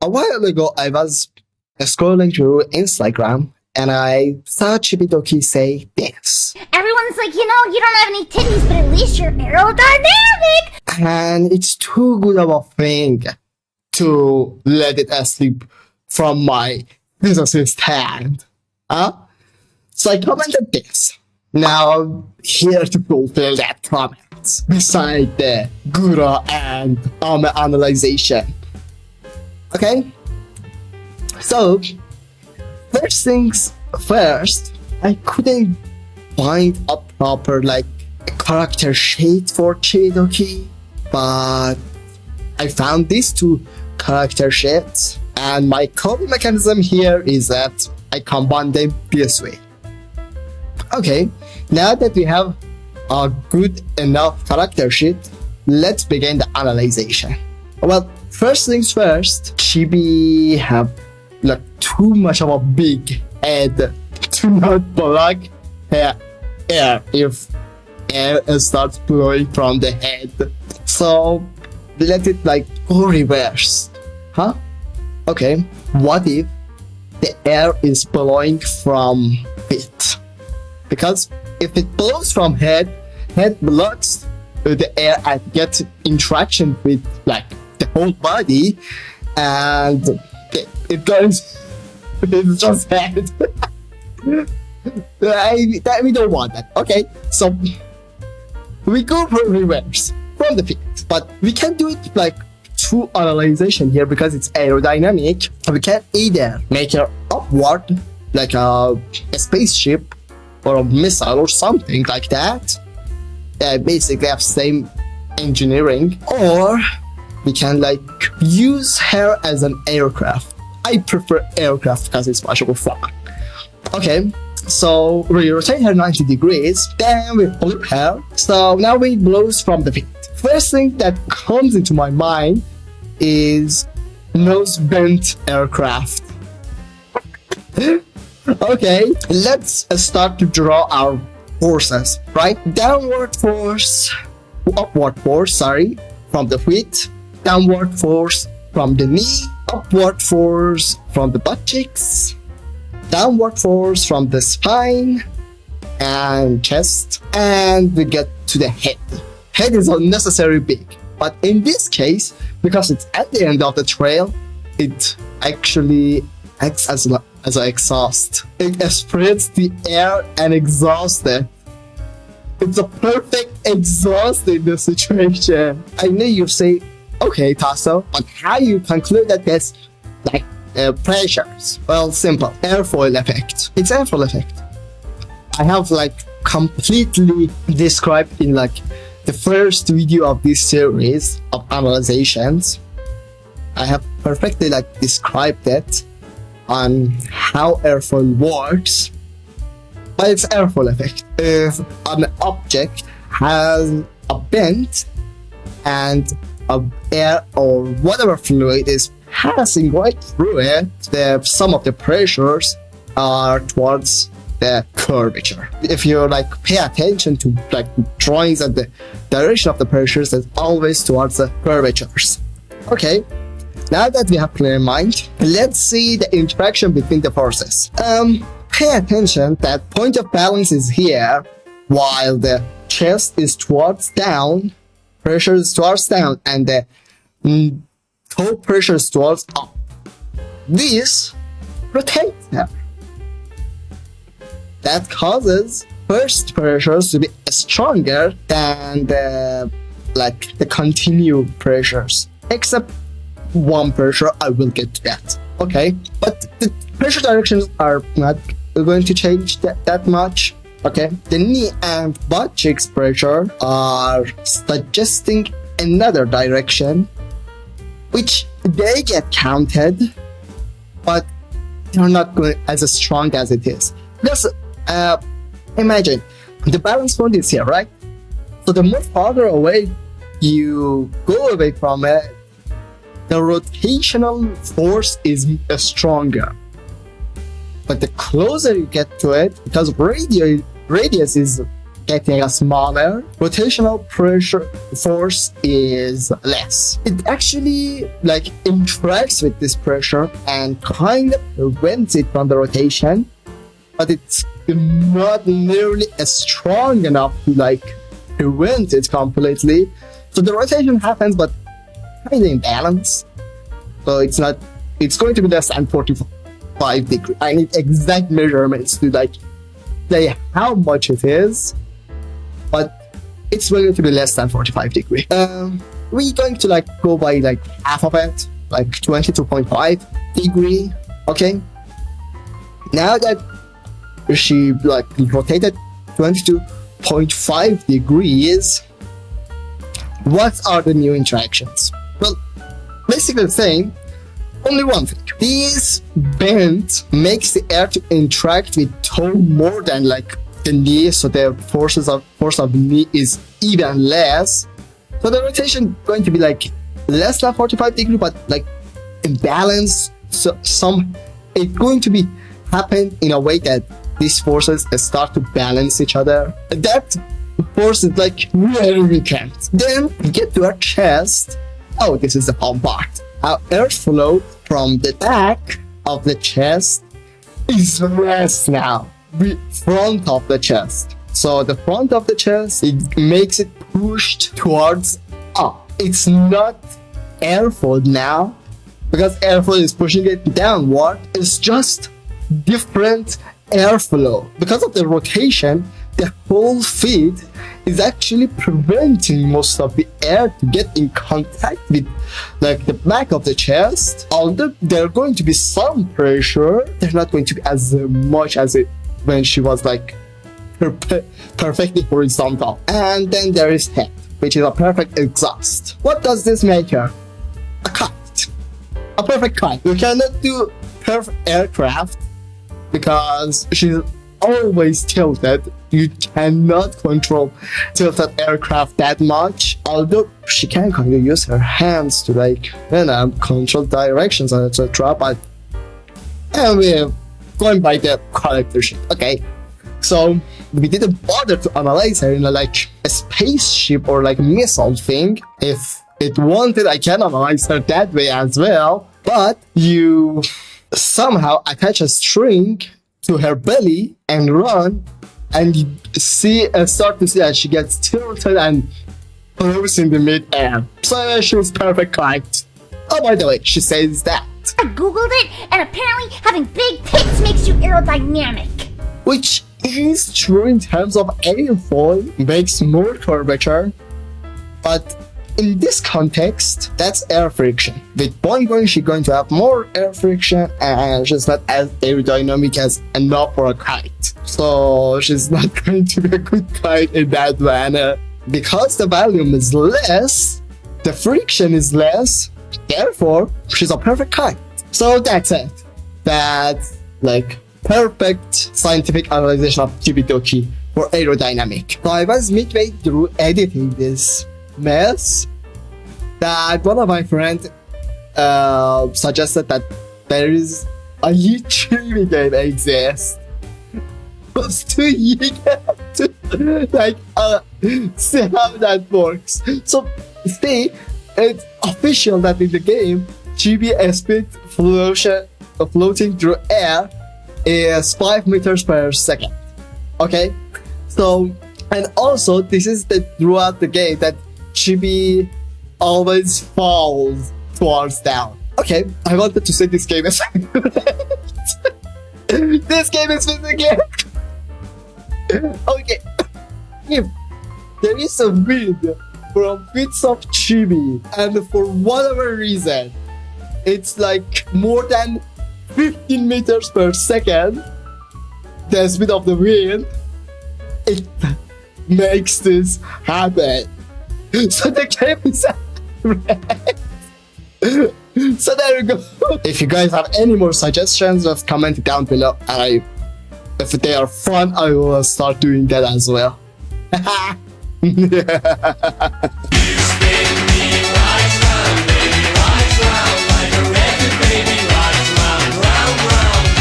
A while ago, I was scrolling through Instagram and I saw Chibidoki say this. Everyone's like, you don't have any titties, but at least you're aerodynamic! And it's too good of a thing to let it slip from my physicist hand. So I commented this. Now, here to fulfill that comment, beside the guru and analyzation. Okay? So, first things first, I couldn't find a proper, character sheet for Chibidoki, but I found these two character sheets, and my coping mechanism here is that I combine them this way. Okay, now that we have a good enough character sheet, let's begin the analyzation. Well, first things first, Chibi have too much of a big head to not block air if air starts blowing from the head. So let it go reverse. Okay, what if the air is blowing from feet? Because if it blows from head blocks the air and gets interaction with the whole body, and it goes. It's just head. We don't want that. Okay, so we go for reverse from the feet, but we can do it through analyzation here because it's aerodynamic. We can either make it upward like a spaceship or a missile or something like that. Basically have same engineering, or we can use her as an aircraft. I prefer aircraft because it's much more fun. Okay, so we rotate her 90 degrees, then we flip her. So now it blows from the feet. First thing that comes into my mind is nose bent aircraft. Okay, let's start to draw our forces, right? Upward force, from the feet, downward force from the knee, upward force from the butt cheeks, downward force from the spine and chest, and we get to the head. Head is unnecessarily big, but in this case, because it's at the end of the trail, it actually acts as an exhaust. It spreads the air and exhausts it. It's a perfect exhaust in this situation. I know you say, okay, Tasso, but how you conclude that there's pressures? Well, simple. Airfoil effect. It's airfoil effect. I have completely described in the first video of this series of analyzations. I have perfectly described it on how airfoil works, but it's airfoil effect. If an object has a bend and air or whatever fluid is passing right through it, some of the pressures are towards the curvature. If you pay attention to drawings and the direction of the pressures, it's always towards the curvatures. Okay, now that we have clear in mind, let's see the interaction between the forces. Pay attention that point of balance is here, while the chest is towards down, pressure is towards down, and the toe pressure is towards up. This rotates her. That causes first pressures to be stronger than the continued pressures, except one pressure. I will get to that. Okay, but the pressure directions are not going to change that much. Okay, the knee and butt cheeks pressure are suggesting another direction, which they get counted, but they're not going as strong as it is. Because imagine the balance point is here, right? So the more farther away you go away from it, the rotational force is stronger. But the closer you get to it, because radius is getting smaller, rotational pressure force is less. It actually like interacts with this pressure and kind of prevents it from the rotation, but it's not nearly as strong enough to like prevent it completely. So the rotation happens, but kind of imbalance. So it's going to be less than 45 degrees. I need exact measurements to like say how much it is, but it's going to be less than 45 degrees. We're going to like go by like half of it, like 22.5 degree. Okay. Now that she like rotated 22.5 degrees, what are the new interactions? Well, basically the same, only one thing. This bend makes the air to interact with toe more than like the knee, so the force of the knee is even less. So the rotation going to be like less than 45 degrees, but like imbalanced. So it's going to be happen in a way that these forces start to balance each other. That force is like very weakened. Then you get to our chest. Oh, this is the fun part. Our airflow from the back of the chest is less now. The front of the chest. So the front of the chest, it makes it pushed towards up. It's not airflow now, because airflow is pushing it downward. It's just different airflow. Because of the rotation, the whole feet is actually preventing most of the air to get in contact with like the back of the chest. Although there's going to be some pressure, there's not going to be as much as it when she was like perfectly horizontal. And then there is head, which is a perfect exhaust. What does this make her? A kite. A perfect kite. You cannot do perfect aircraft because she's always tilted. You cannot control tilted aircraft that much. Although she can kind of use her hands to like, control directions and etc. But we're going by the character sheet. Okay. So we didn't bother to analyze her in like a spaceship or like missile thing. If it wanted, I can analyze her that way as well. But you somehow attach a string to her belly and run, and you start to see that she gets tilted and floats in the mid-air. So she was perfect kite. Oh, by the way, she says that. I googled it, and apparently having big tits makes you aerodynamic. Which is true in terms of airfoil, makes more curvature, but in this context, that's air friction. With boing, she's going to have more air friction, and she's not as aerodynamic as enough for a kite. So she's not going to be a good kite in that manner. Because the volume is less, the friction is less, therefore, she's a perfect kite. So that's it. That's like perfect scientific analysis of Chibidoki for aerodynamic. So I was midway through editing this mess that one of my friends suggested that there is a YouTube game exists just to like see how that works. So see, it's official that in the game Chibi speed floating through air is 5 meters per second. Okay, so and also this is the throughout the game that Chibi always falls towards down. Okay, I wanted to say this game is this game is physics. Okay, if there is a wind from bits of Chibi and for whatever reason it's like more than 15 meters per second, the speed of the wind, it makes this happen. So the game is so there you go. If you guys have any more suggestions, just comment it down below, and if they are fun, I will start doing that as well.